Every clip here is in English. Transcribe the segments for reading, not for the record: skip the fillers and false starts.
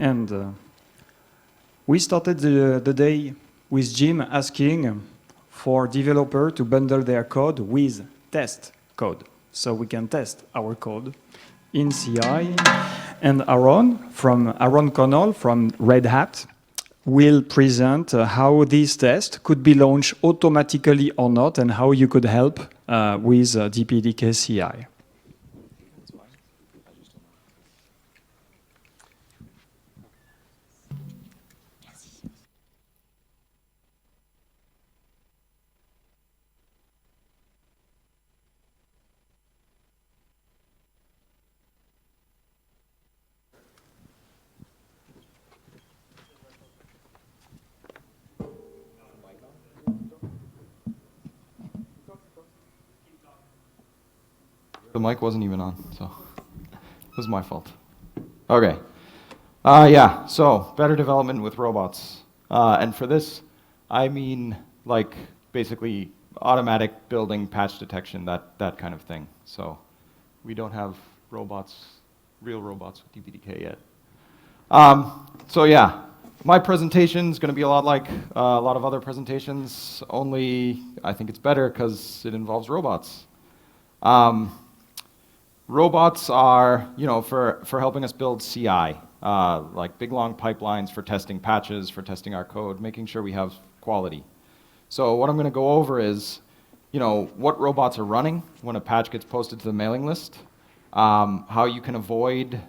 And we started the day with Jim asking for developer to bundle their code with test code, so we can test our code in CI. And Aaron Conole from Red Hat will present how this test could be launched automatically or not, and how you could help with DPDK CI. The mic wasn't even on, so it was my fault. Okay. Yeah, so better development with robots. And for this, I mean like basically automatic building, patch detection, that kind of thing. So we don't have robots, real robots with DPDK yet. So yeah, my presentation is going to be a lot like a lot of other presentations, only I think it's better because it involves robots. Robots are, for helping us build CI, like big long pipelines for testing patches, for testing our code, making sure we have quality. So what I'm going to go over is, what robots are running when a patch gets posted to the mailing list, how you can avoid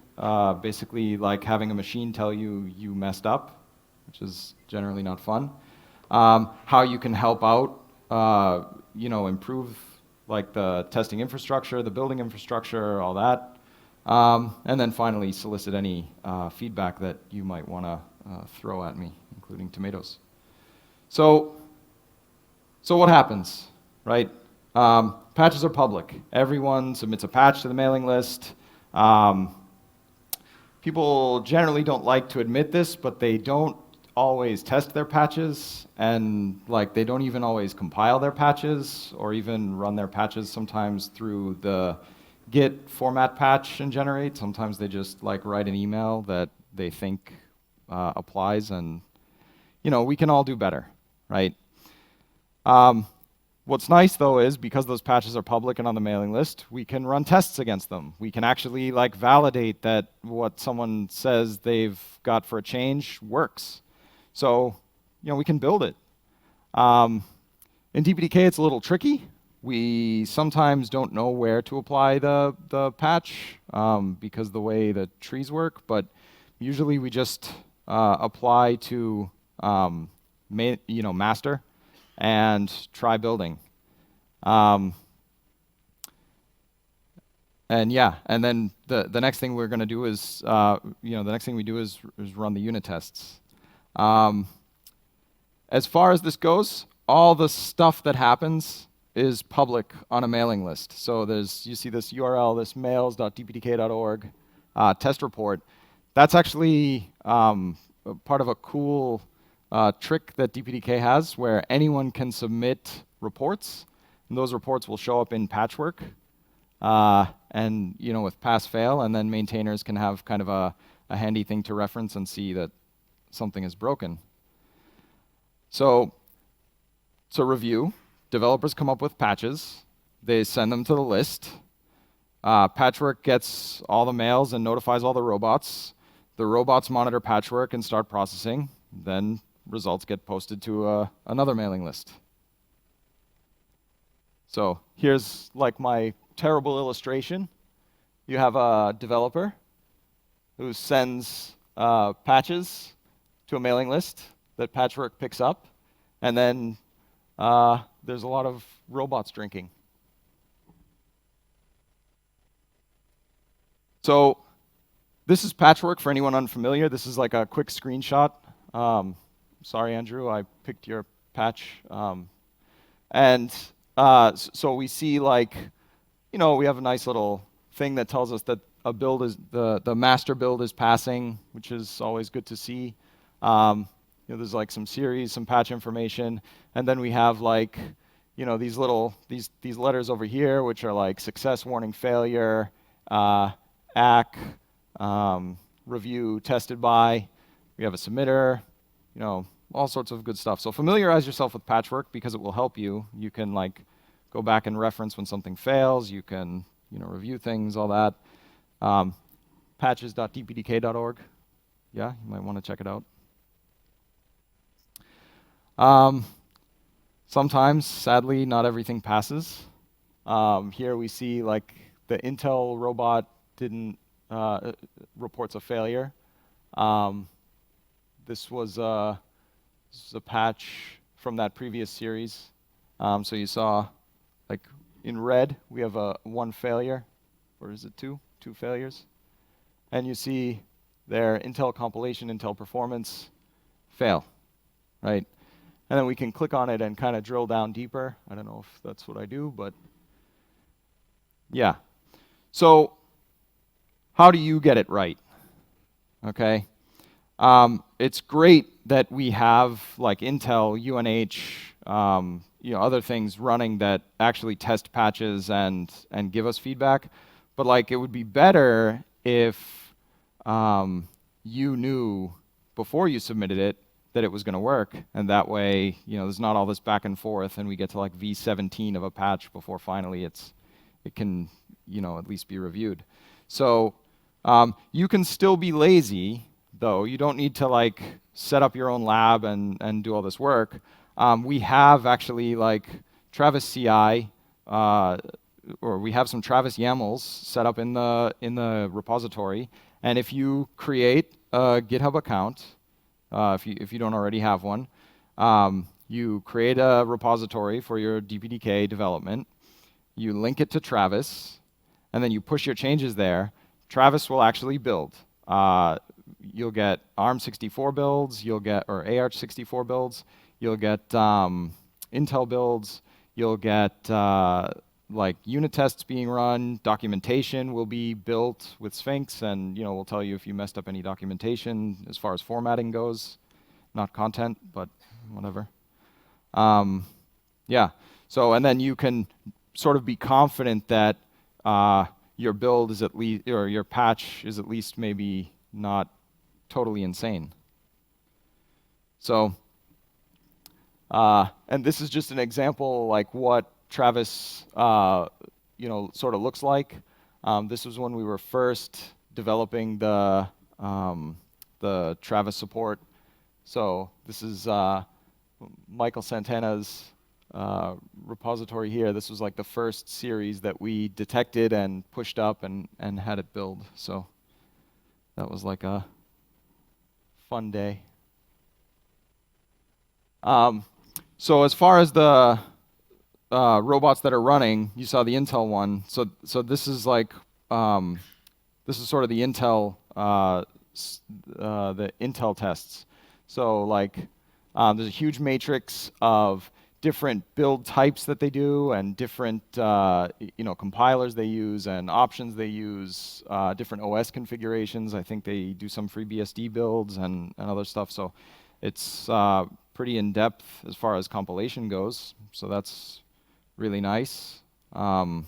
basically like having a machine tell you you messed up, which is generally not fun, how you can help out, improve like the testing infrastructure, the building infrastructure, all that. And then finally, solicit any feedback that you might want to throw at me, including tomatoes. So what happens, right? Patches are public. Everyone submits a patch to the mailing list. People generally don't like to admit this, but they don't always test their patches, and like they don't even always compile their patches or even run their patches sometimes through the git format patch and generate. Sometimes they just like write an email that they think applies, and we can all do better, right? What's nice though is because those patches are public and on the mailing list, we can run tests against them. We can actually like validate that what someone says they've got for a change works. So, we can build it. In DPDK, it's a little tricky. We sometimes don't know where to apply the patch because the way the trees work, but usually we just apply to master and try building. And then the next thing we're going to do is, the next thing we do is run the unit tests. As far as this goes, all the stuff that happens is public on a mailing list. So you see this URL, this mails.dpdk.org test report. That's actually part of a cool trick that DPDK has where anyone can submit reports, and those reports will show up in patchwork and with pass-fail, and then maintainers can have kind of a handy thing to reference and see that something is broken. So review, developers come up with patches, they send them to the list, patchwork gets all the mails and notifies all the robots monitor patchwork and start processing, then results get posted to another mailing list. So here's like my terrible illustration. You have a developer who sends patches to a mailing list that patchwork picks up, and then there's a lot of robots drinking. So this is patchwork for anyone unfamiliar. This is like a quick screenshot. Sorry, Andrew, I picked your patch. So we see like, we have a nice little thing that tells us that a build is, the master build is passing, which is always good to see. There's like some series, some patch information, and then we have like, these letters over here, which are like success warning failure, ACK, review, tested by. We have a submitter, all sorts of good stuff. So familiarize yourself with patchwork because it will help you. You can like go back and reference when something fails. You can review things, all that. Patches.dpdk.org. Yeah, you might want to check it out. Sometimes, sadly, not everything passes. Here we see like the Intel robot didn't reports a failure. This was a patch from that previous series. So you saw, like in red, we have one failure, or is it two? Two failures. And you see there Intel compilation, Intel performance, fail, right? And then we can click on it and kind of drill down deeper. I don't know if that's what I do, but yeah. So how do you get it right? Okay. It's great that we have like Intel, UNH, other things running that actually test patches and give us feedback. But like it would be better if you knew before you submitted it that it was going to work, and that way, there's not all this back and forth, and we get to like V17 of a patch before finally it can, at least be reviewed. So you can still be lazy, though. You don't need to like set up your own lab and do all this work. We have actually like Travis CI, or we have some Travis YAMLs set up in the repository. And if you create a GitHub account, if you don't already have one, you create a repository for your DPDK development. You link it to Travis, and then you push your changes there. Travis will actually build. You'll get ARM64 builds, or AArch64 builds. You'll get Intel builds. You'll get like unit tests being run. Documentation will be built with Sphinx, and we'll tell you if you messed up any documentation as far as formatting goes. Not content, but whatever. Yeah. So, and then you can sort of be confident that your build is at least, or your patch is at least maybe not totally insane. So, and this is just an example like what Travis, sort of looks like. This was when we were first developing the Travis support. So this is Michael Santana's repository here. This was like the first series that we detected and pushed up and had it build. So that was like a fun day. So as far as the robots that are running, you saw the Intel one. So this is like this is sort of the Intel tests. So like there's a huge matrix of different build types that they do, and different compilers they use, and options they use, different OS configurations. I think they do some FreeBSD builds and other stuff. So it's pretty in depth as far as compilation goes. So that's really nice. The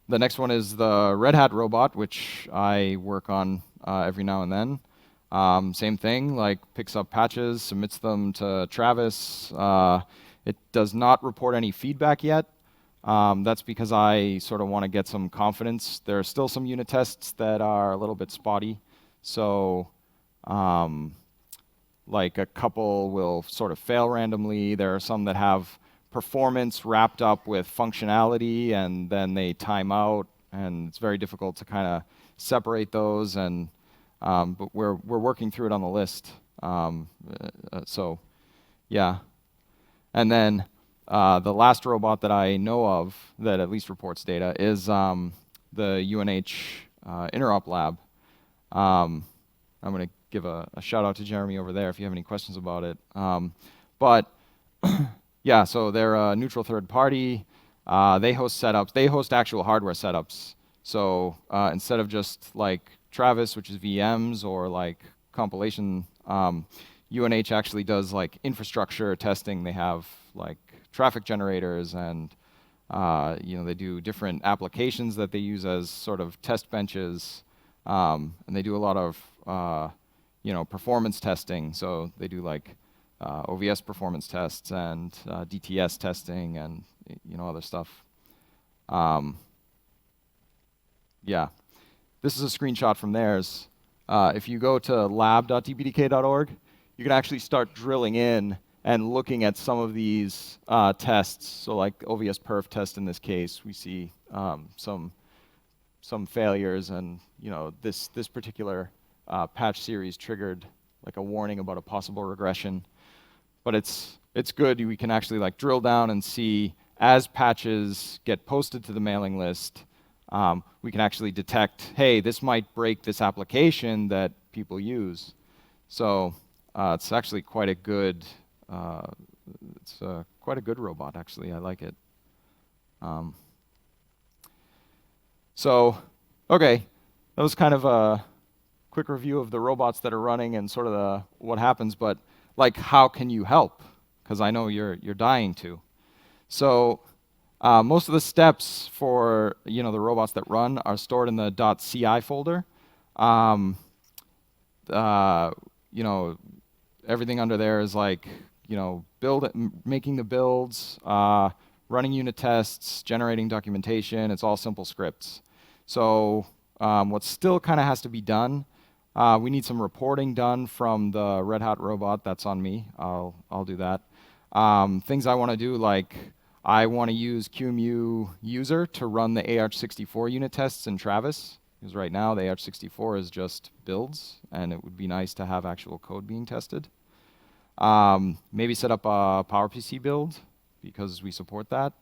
next one is the Red Hat robot, which I work on every now and then. Same thing, like picks up patches, submits them to Travis. It does not report any feedback yet. That's because I sort of want to get some confidence. There are still some unit tests that are a little bit spotty. So like a couple will sort of fail randomly. There are some that have performance wrapped up with functionality, and then they time out, and it's very difficult to kind of separate those. And but we're working through it on the list. So yeah. And then the last robot that I know of that at least reports data is the UNH Interrupt Lab. I'm going to give a shout out to Jeremy over there if you have any questions about it. But yeah, so they're a neutral third party. They host setups. They host actual hardware setups. So instead of just like Travis, which is VMs, or like compilation, UNH actually does like infrastructure testing. They have like traffic generators, and they do different applications that they use as sort of test benches. And they do a lot of performance testing. So they do like OVS performance tests and DTS testing and other stuff. Yeah, this is a screenshot from theirs. If you go to lab.dpdk.org, you can actually start drilling in and looking at some of these tests. So like OVS perf test in this case, we see some failures, and this particular patch series triggered like a warning about a possible regression. But it's good. We can actually like drill down and see as patches get posted to the mailing list, we can actually detect, hey, this might break this application that people use. So it's actually quite a good robot, actually. I like it. So, okay, that was kind of a quick review of the robots that are running and sort of what happens. But like, how can you help? Because I know you're dying to. So most of the steps for the robots that run are stored in the .ci folder. Everything under there is like making the builds, running unit tests, generating documentation. It's all simple scripts. So what still kind of has to be done, we need some reporting done from the Red Hat robot. That's on me. I'll do that. Things I want to do, like I want to use QEMU user to run the AH64 unit tests in Travis, because right now the AH64 is just builds, and it would be nice to have actual code being tested. Maybe set up a PowerPC build, because we support that.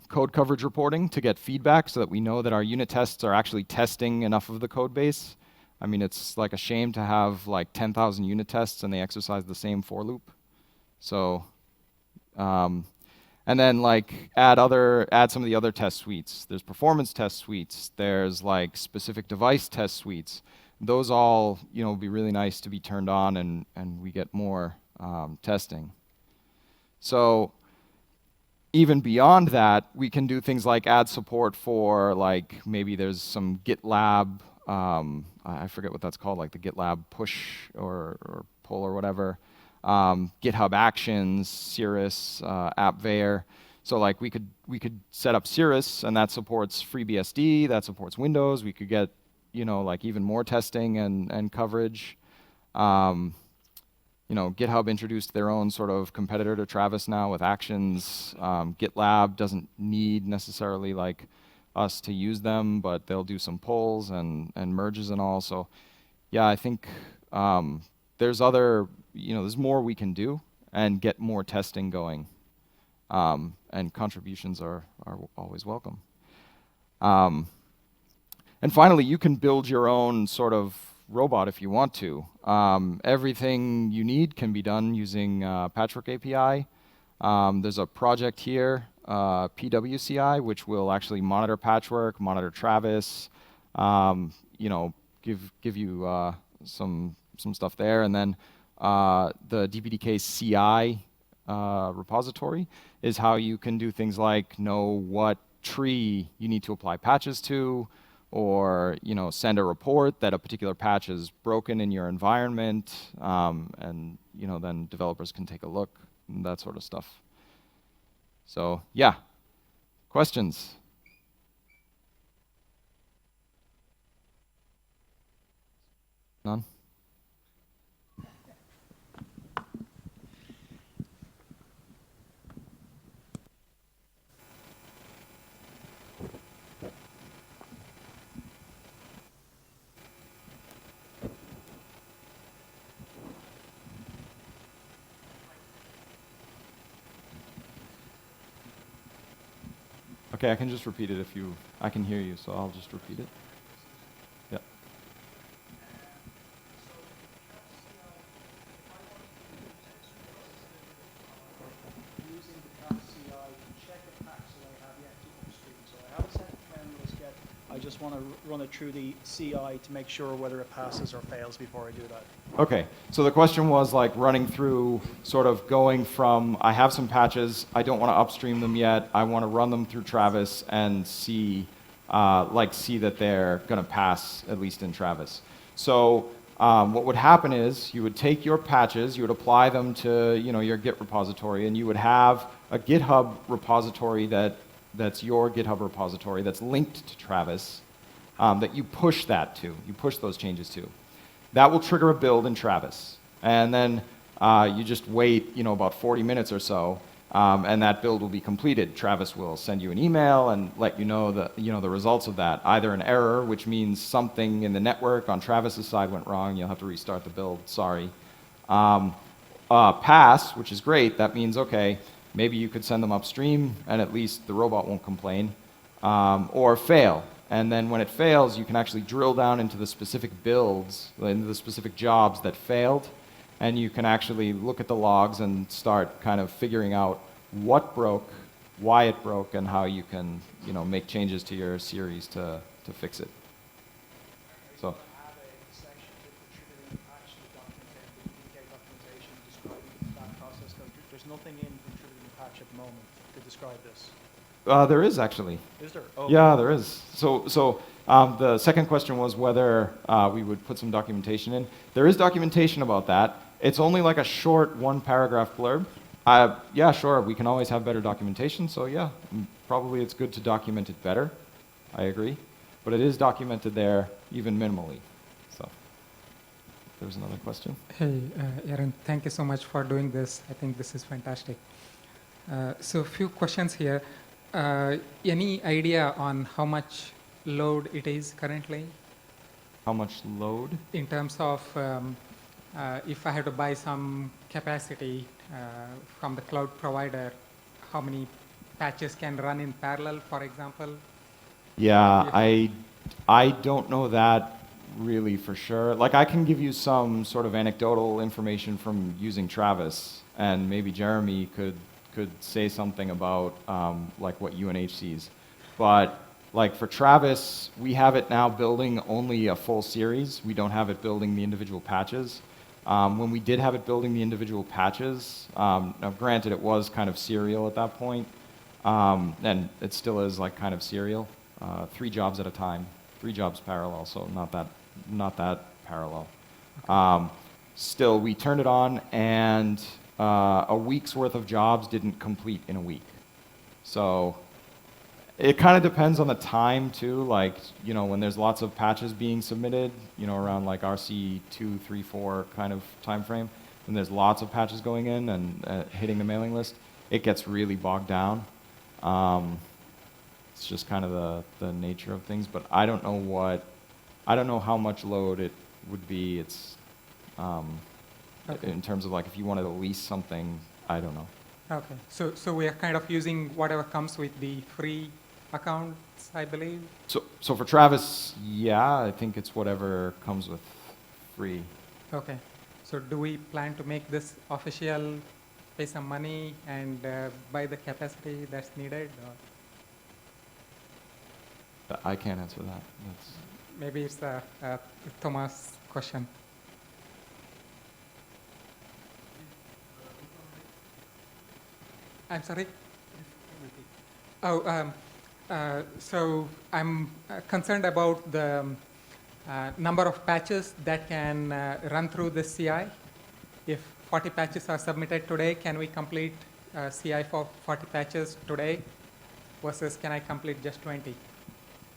Code coverage reporting to get feedback so that we know that our unit tests are actually testing enough of the code base. I mean, it's like a shame to have like 10,000 unit tests and they exercise the same for loop. So, and then like add some of the other test suites. There's performance test suites. There's like specific device test suites. Those all, would be really nice to be turned on, and we get more testing. So even beyond that, we can do things like add support for like maybe there's some GitLab. I forget what that's called, like the GitLab push or pull or whatever. GitHub Actions, Cirrus, AppVeyor. So like we could set up Cirrus, and that supports FreeBSD, that supports Windows. We could get like even more testing and coverage. GitHub introduced their own sort of competitor to Travis now with Actions. GitLab doesn't need necessarily like us to use them, but they'll do some pulls and merges and all. So yeah, I think there's there's more we can do and get more testing going. And contributions are always welcome. And finally, you can build your own sort of robot if you want to. Everything you need can be done using Patchwork API. There's a project here, PWCI, which will actually monitor Patchwork, monitor Travis, give you some stuff there, and then the DPDK CI repository is how you can do things like know what tree you need to apply patches to, or send a report that a particular patch is broken in your environment, and then developers can take a look, and that sort of stuff. So yeah, questions? None? Okay, I can just repeat it I can hear you, so I'll just repeat it. Yeah. Using the cat CI to check a patch that I have yet to upstream. So I have a set of kernels yet. I just want to run it through the CI to make sure whether it passes or fails before I do that. Okay, so the question was like running through, sort of going from, I have some patches, I don't want to upstream them yet, I want to run them through Travis and see like see that they're going to pass, at least in Travis. So what would happen is you would take your patches, you would apply them to your Git repository, and you would have a GitHub repository that's your GitHub repository that's linked to Travis that you push you push those changes to. That will trigger a build in Travis. And then you just wait about 40 minutes or so, and that build will be completed. Travis will send you an email and let you know the results of that. Either an error, which means something in the network on Travis's side went wrong, you'll have to restart the build, sorry. Pass, which is great, that means, okay, maybe you could send them upstream and at least the robot won't complain. Or fail. And then when it fails, you can actually drill down into the specific builds, into the specific jobs that failed, and you can actually look at the logs and start kind of figuring out what broke, why it broke, and how you can make changes to your series to fix it. So. Have a section with the triggering patch documentation describing that process. There's nothing in the triggering patch at the moment to describe this. There is actually. Is there? Oh. Yeah, there is. So the second question was whether we would put some documentation in. There is documentation about that. It's only like a short 1-paragraph blurb. Yeah, sure, we can always have better documentation, so yeah, probably it's good to document it better. I agree. But it is documented there, even minimally. So there was another question. Hey, Aaron, thank you so much for doing this. I think this is fantastic. So a few questions here. Any idea on how much load it is currently? How much load? In terms of if I had to buy some capacity from the cloud provider, how many patches can run in parallel, for example? Yeah, I don't know that really for sure. Like, I can give you some sort of anecdotal information from using Travis, and maybe Jeremy could say something about like what UNH sees. But like for Travis, we have it now building only a full series. We don't have it building the individual patches. When we did have it building the individual patches, now granted it was kind of serial at that point, and it still is like kind of serial, 3 jobs at a time, 3 jobs parallel, so not that parallel. Still, we turned it on, and a week's worth of jobs didn't complete in a week. So it kind of depends on the time too, like, when there's lots of patches being submitted, around like RC 2, 3, 4 kind of time frame, when there's lots of patches going in and hitting the mailing list, it gets really bogged down. It's just kind of the nature of things, but I don't know how much load it would be. It's Okay. in terms of like if you wanted to lease something, I don't know. Okay, so we are kind of using whatever comes with the free accounts, I believe? So for Travis, yeah, I think it's whatever comes with free. Okay, so do we plan to make this official, pay some money and buy the capacity that's needed? Or? I can't answer that. Maybe it's a Thomas question. I'm sorry? Oh, so I'm concerned about the number of patches that can run through the CI. If 40 patches are submitted today, can we complete CI for 40 patches today versus can I complete just 20?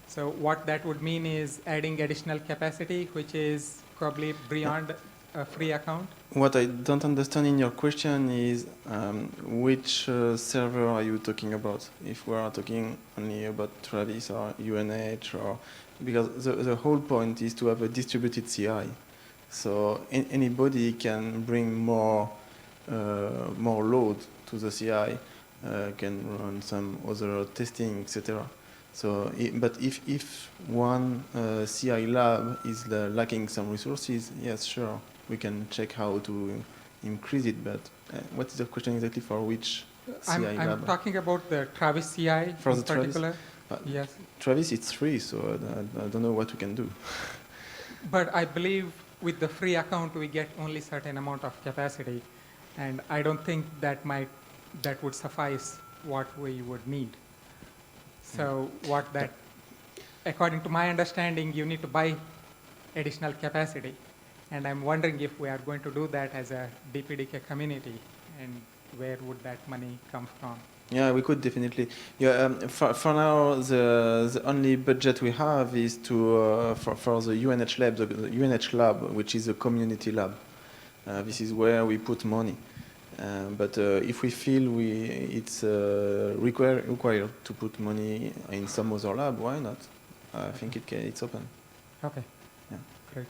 So what that would mean is adding additional capacity, which is probably beyond a free account. What I don't understand in your question is which server are you talking about? If we are talking only about Travis or UNH, or because the whole point is to have a distributed CI, so anybody can bring more load to the CI, can run some other testing, etc. So, but if one CI lab is lacking some resources, yes, sure, we can check how to increase it. But what is the question exactly for which CI lab? I'm talking about the Travis CI for in the particular. Travis? Yes. Travis, it's free, so I don't know what we can do. But I believe with the free account we get only certain amount of capacity, and I don't think that would suffice what we would need. So what that according to my understanding, you need to buy additional capacity. And I'm wondering if we are going to do that as a DPDK community, and where would that money come from? Yeah, we could definitely. Yeah, for now, the only budget we have is to for the UNH lab, the UNH lab, which is a community lab. This is where we put money. But if we feel it's required to put money in some other lab, why not? I think it's open. Okay. Yeah. Great.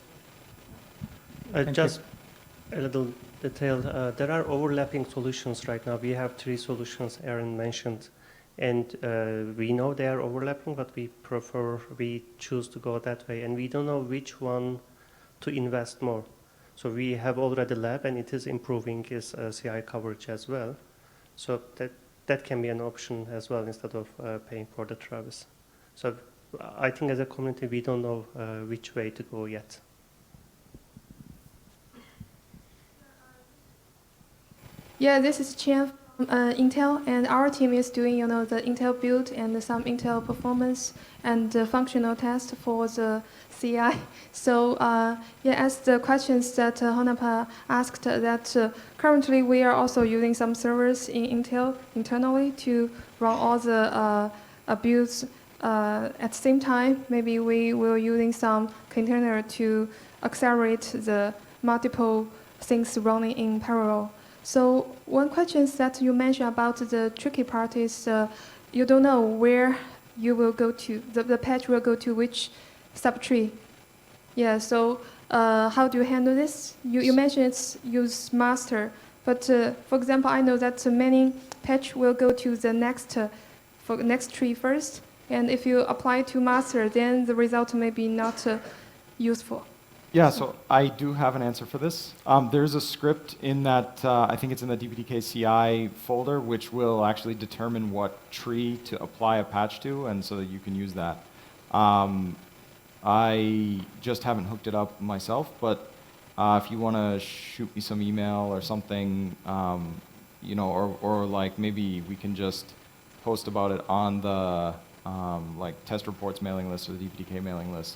Thank Just a little detail. There are overlapping solutions right now. We have 3 solutions Aaron mentioned, and we know they are overlapping, but we choose to go that way, and we don't know which one to invest more. So we have already lab, and it is improving its CI coverage as well. So that can be an option as well instead of paying for the Travis. So I think as a community, we don't know which way to go yet. Yeah, this is Chen from Intel, and our team is doing, the Intel build and some Intel performance and functional test for the CI. So, as the questions that Honapa asked, that currently we are also using some servers in Intel internally to run all the builds at the same time. Maybe we will using some container to accelerate the multiple things running in parallel. So one question that you mentioned about the tricky part is you don't know where you will go to, the patch will go to which subtree. Yeah, so how do you handle this? You mentioned it's use master, but for example, I know that many patch will go to the next tree first, and if you apply to master, then the result may be not useful. Yeah, so I do have an answer for this. There's a script in that, I think it's in the DPDK CI folder, which will actually determine what tree to apply a patch to, and so that you can use that. I just haven't hooked it up myself, but if you want to shoot me some email or something, or like maybe we can just post about it on the like test reports mailing list or the DPDK mailing list.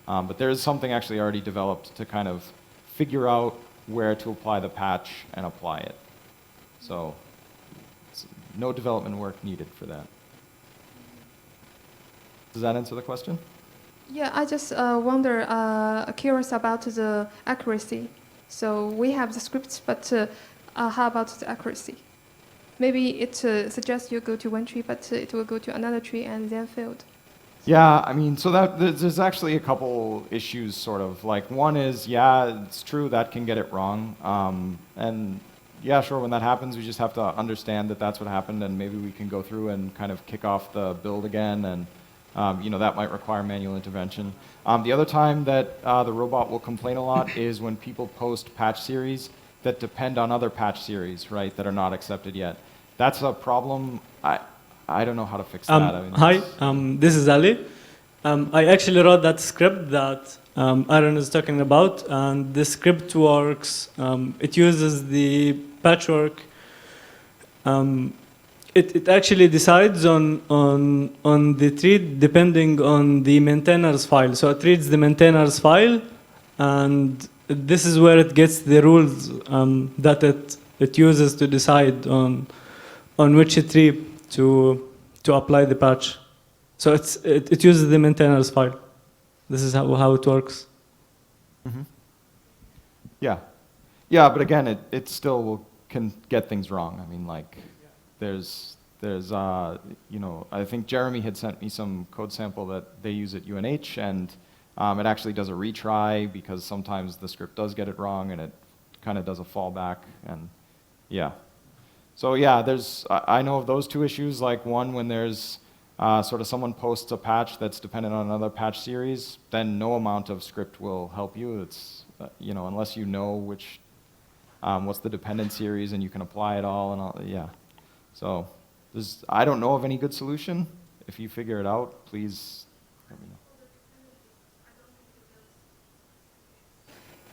But there is something actually already developed to kind of figure out where to apply the patch and apply it. So no development work needed for that. Does that answer the question? Yeah, I just wonder, curious about the accuracy. So we have the scripts, but how about the accuracy? Maybe it suggests you go to one tree, but it will go to another tree and then failed. Yeah, I mean, so there's actually a couple issues, sort of. Like, one is, yeah, it's true, that can get it wrong. And yeah, sure, when that happens, we just have to understand that that's what happened, and maybe we can go through and kind of kick off the build again, and that might require manual intervention. The other time that the robot will complain a lot is when people post patch series that depend on other patch series, right, that are not accepted yet. That's a problem. I don't know how to fix that. I mean, hi, this is Ali. I actually wrote that script that Aaron is talking about, and the script works. It uses the patchwork. It actually decides on the tree depending on the maintainer's file. So it reads the maintainer's file, and this is where it gets the rules that it uses to decide on which tree to apply the patch. So it uses the maintainer's file. This is how it works. Mm-hmm. Yeah, but again, it still can get things wrong. I mean, like, there's I think Jeremy had sent me some code sample that they use at UNH, and it actually does a retry because sometimes the script does get it wrong, and it kind of does a fallback, and yeah. So yeah, I know of those two issues. Like, one, when there's sort of someone posts a patch that's dependent on another patch series, then no amount of script will help you. It's unless you know what's the dependent series and you can apply it all and all. Yeah. So I don't know of any good solution. If you figure it out, please let me know.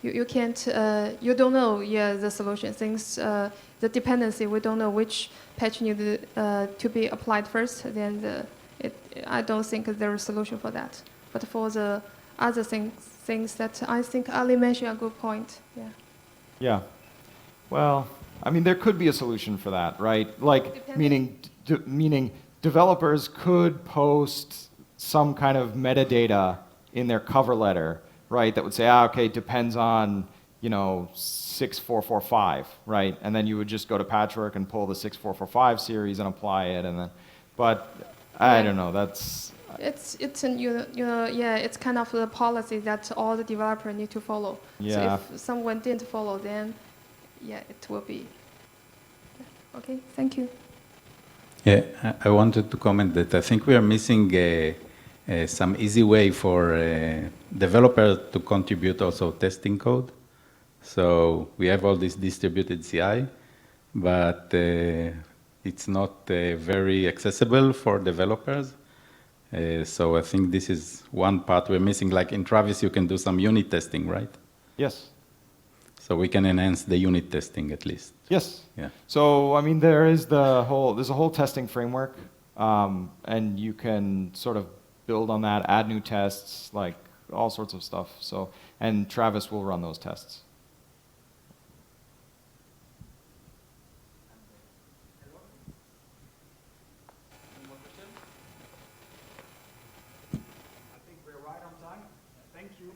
You can't, you don't know, the solution. Things, the dependency, we don't know which patch needs to be applied first, then I don't think there is a solution for that. But for the other things that I think Ali mentioned a good point. Yeah. Yeah. Well, I mean, there could be a solution for that, right? Like, Depending- meaning developers could post some kind of metadata in their cover letter, right? That would say, okay, depends on, 6445, right? And then you would just go to Patchwork and pull the 6445 series and apply it, and then, but I Yeah. don't know. That's It's it's kind of the policy that all the developers need to follow. Yeah. So if someone didn't follow, then it will be. Yeah. Okay, thank you. Yeah, I wanted to comment that I think we are missing some easy way for developers to contribute also testing code. So we have all this distributed CI, but it's not very accessible for developers. So I think this is one part we're missing. Like in Travis, you can do some unit testing, right? yes. So we can enhance the unit testing at least. Yes. Yeah. So I mean, there's a whole testing framework, and you can sort of build on that, add new tests, like all sorts of stuff. So, and Travis will run those tests. I think we're right on time. Thank you.